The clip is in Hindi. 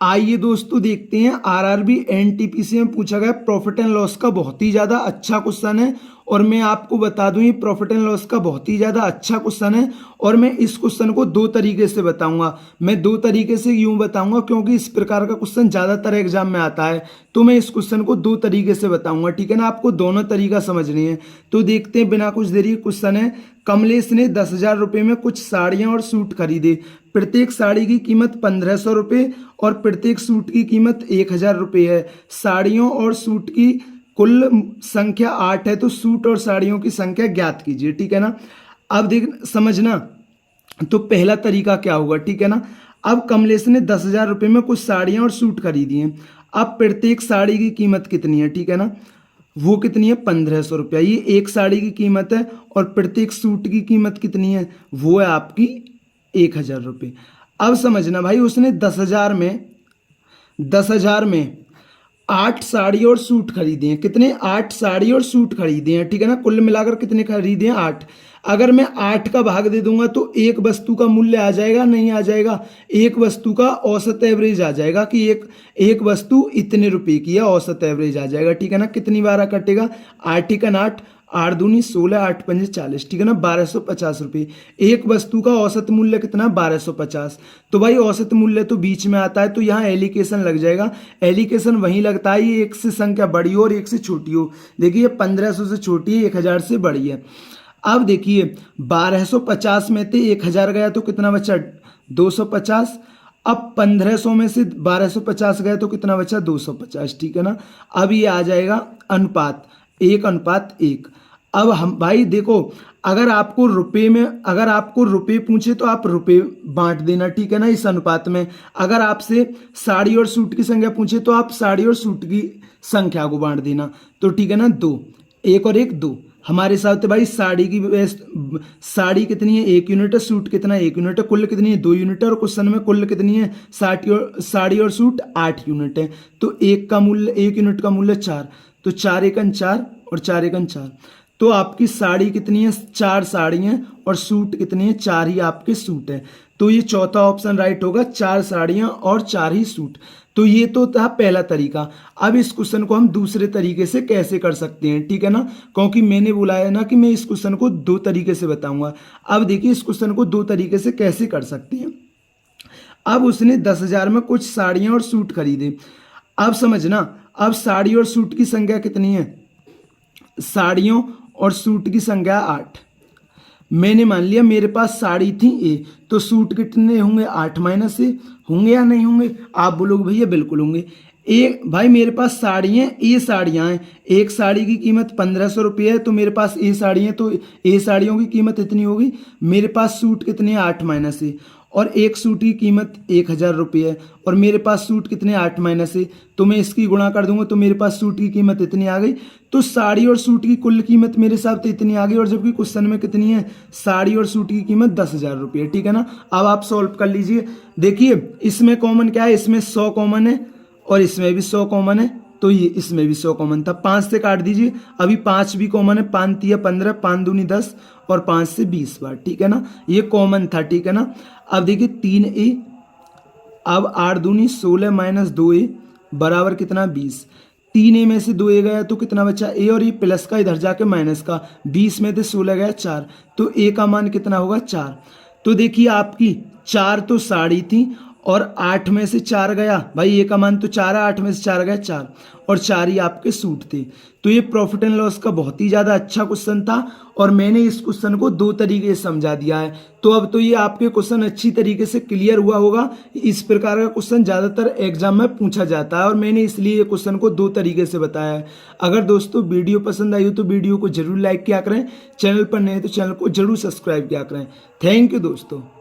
आइए दोस्तों देखते हैं आरआरबी एनटीपीसी में पूछा गया प्रॉफिट एंड लॉस का बहुत ही ज़्यादा अच्छा क्वेश्चन है। और मैं आपको बता दूं ये प्रॉफिट एंड लॉस का बहुत ही ज़्यादा अच्छा क्वेश्चन है। और मैं इस क्वेश्चन को दो तरीके से बताऊंगा। मैं दो तरीके से यूं बताऊंगा क्योंकि इस प्रकार का क्वेश्चन ज़्यादातर एग्जाम में आता है, तो मैं इस क्वेश्चन को दो तरीके से बताऊंगा। ठीक है ना, आपको दोनों तरीका समझनी है। तो देखते हैं बिना कुछ देरी। क्वेश्चन है, कमलेश ने 10,000 रुपये में कुछ साड़ियाँ और सूट खरीदे। प्रत्येक साड़ी की कीमत 1,500 रुपये और प्रत्येक सूट की कीमत 1,000 रुपये है। साड़ियों और सूट की कुल संख्या 8 है, तो सूट और साड़ियों की संख्या ज्ञात कीजिए। ठीक है ना, अब देख समझना। तो पहला तरीका क्या होगा, ठीक है ना। अब कमलेश ने 10,000 रुपये में कुछ साड़ियाँ और सूट खरीदी हैं। अब प्रत्येक साड़ी की कीमत कितनी है, ठीक है ना, वो कितनी है 1,500 रुपया। ये एक साड़ी की कीमत है। और प्रत्येक सूट की कीमत कितनी है, वो है आपकी 1,000 रुपये। अब समझना भाई, उसने 10,000 में 8 साड़ी और सूट खरीदे हैं। कितने, 8 साड़ी और सूट खरीदे हैं। ठीक है ना, कुल मिलाकर कितने खरीदे हैं, 8। अगर मैं 8 का भाग दे दूंगा तो एक वस्तु का मूल्य आ जाएगा, नहीं आ जाएगा। एक वस्तु का औसत एवरेज आ जाएगा कि एक वस्तु इतने रुपए की है, औसत एवरेज आ जाएगा। ठीक है ना, कितनी बार कटेगा, 8 एकन 8, 8 दूनी 16, 8 पंजे 40। ठीक है ना, 1,250 रुपये। एक वस्तु का औसत मूल्य कितना, 1,250। तो भाई औसत मूल्य तो बीच में आता है, तो यहाँ एलिकेशन लग जाएगा। एलिकेशन वहीं लगता है, ये एक से संख्या बड़ी हो और एक से छोटी हो। देखिए 1,500 से छोटी है, 1,000 से बड़ी है। अब देखिए 1,250 में से 1,000 गया तो कितना बचा, 250। अब 1,500 में से 1,250 गया तो कितना बचा, 250। ठीक है ना, अब ये आ जाएगा अनुपात 1:1। अब हम भाई देखो, अगर आपको रुपए पूछे तो आप रुपए बांट देना। ठीक है ना, इस अनुपात में। अगर आपसे साड़ी और सूट की संख्या पूछे तो आप साड़ी और सूट की संख्या को बांट देना। तो ठीक है ना, 2, 1 और 1 2। हमारे हिसाब से भाई साड़ी कितनी है, 1 यूनिट है। सूट कितना है, 1 यूनिट है। कुल कितनी है, 2 यूनिट है। और क्वेश्चन में कुल कितनी है, साड़ी और सूट 8 यूनिट है। तो 1 यूनिट का मूल्य 4। तो 4 एकन 4 और 4 एकन 4। तो आपकी साड़ी कितनी है, 4 साड़ी हैं। और सूट कितनी है, 4 ही आपके सूट है। तो ये चौथा ऑप्शन राइट होगा, 4 साड़ियां और 4 ही सूट। तो ये तो था पहला तरीका। अब इस क्वेश्चन को हम दूसरे तरीके से कैसे कर सकते हैं, ठीक है ना, क्योंकि मैंने बोला है ना कि मैं इस क्वेश्चन को दो तरीके से बताऊंगा। अब देखिए इस क्वेश्चन को दो तरीके से कैसे कर सकते हैं। अब उसने 10,000 में कुछ साड़ियां और सूट खरीदे। अब समझना, अब साड़ी और सूट की संख्या कितनी है, साड़ियों और सूट की संख्या 8। मैंने मान लिया मेरे पास साड़ी थी ए, तो सूट कितने होंगे, 8 माइनस ए। होंगे या नहीं होंगे, आप बोलोगे भैया बिल्कुल होंगे। ए भाई मेरे पास साड़ी हैं, ए साड़ियाँ हैं। एक साड़ी की कीमत 1,500 रुपये है, तो मेरे पास ए साड़ी हैं, तो ए साड़ियों की कीमत इतनी होगी। मेरे पास सूट कितने हैं, 8 माइनस ए। और एक सूट की कीमत 1,000 रुपये है। और मेरे पास सूट कितने, 8 माइनस ए। तो मैं इसकी गुणा कर दूंगा तो मेरे पास सूट की कीमत इतनी आ गई। तो साड़ी और सूट की कुल कीमत मेरे हिसाब से इतनी आ गई। और जबकि क्वेश्चन में कितनी है, साड़ी और सूट की कीमत 10,000 रुपये। ठीक है ना, अब आप सॉल्व कर लीजिए। देखिए इसमें कॉमन क्या है, इसमें 100 कॉमन है और इसमें भी 100 कॉमन है। तो ये इसमें भी 100 कॉमन था। 5 से काट दीजिए, अभी 5 भी कॉमन है। 5 तिया 15, 5 दूनी 10 और 5 से 20 बार। ठीक है ना, ये कॉमन था। ठीक है ना, अब देखिए 3a, अब 8 दूनी 16 माइनस 2a बराबर कितना, 20। 3a में से 2a गया तो कितना बचा, a। और ये प्लस का इधर जाके माइनस का, 20 में से 16 गया 4। तो a का मान कितना होगा, 4। तो देखिए आपकी 4 तो साड़ी थी और 8 में से 4 गया, भाई a का मान तो 4 है, 8 में से 4 गया 4। और 4 ही आपके सूट थे। तो ये प्रॉफिट एंड लॉस का बहुत ही ज़्यादा अच्छा क्वेश्चन था। और मैंने इस क्वेश्चन को दो तरीके से समझा दिया है। तो अब तो ये आपके क्वेश्चन अच्छी तरीके से क्लियर हुआ होगा। इस प्रकार का क्वेश्चन ज़्यादातर एग्जाम में पूछा जाता है और मैंने इसलिए ये क्वेश्चन को दो तरीके से बताया है। अगर दोस्तों वीडियो पसंद आई हो तो वीडियो को जरूर लाइक किया करें। चैनल पर नए तो चैनल को जरूर सब्सक्राइब किया करें। थैंक यू दोस्तों।